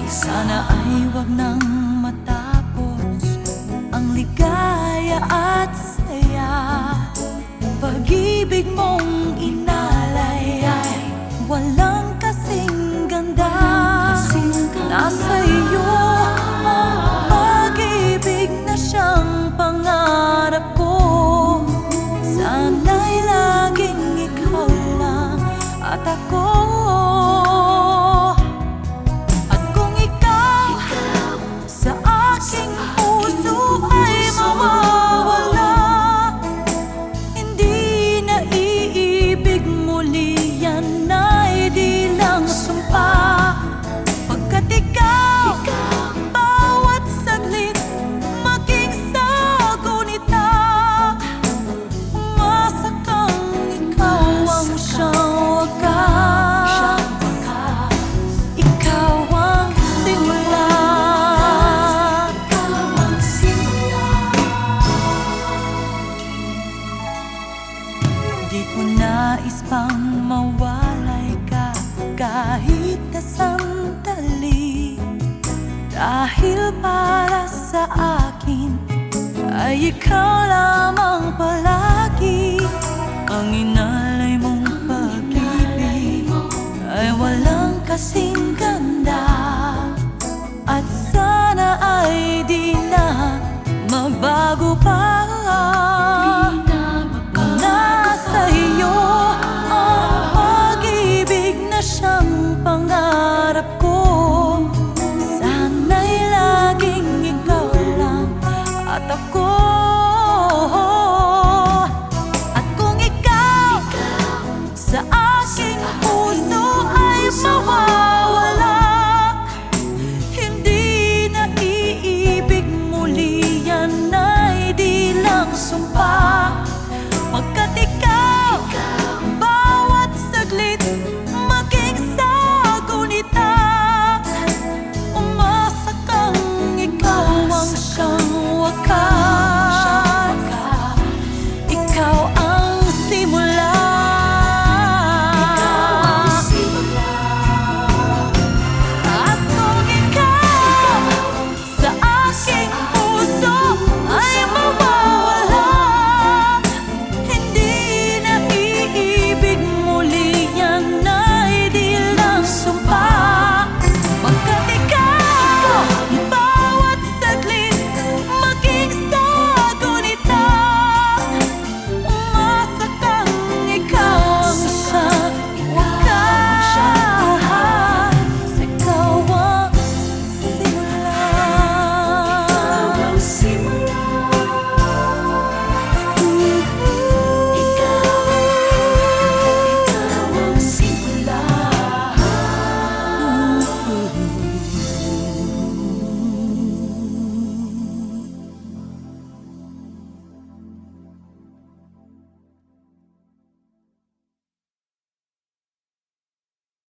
Sana ay wag nang matapos ang ligaya at saya. Pag-ibig mong inalay ay walang kasing ganda. Nasa iyo ang pag-ibig na siyang pangarap ko. Sana'y laging ikaw lang at ako. At kung ikaw sa aking puso ay mawawala, hindi na iibig muli, yan ay di lang sumpa. Pagkat ikaw, bawat saglit maging sagunita. Umasa kang ikaw ang siyang wakas. Ikaw ang simula. Di ko nais pang mawalay ka kahit na sandali, dahil para sa akin ay ikaw lamang.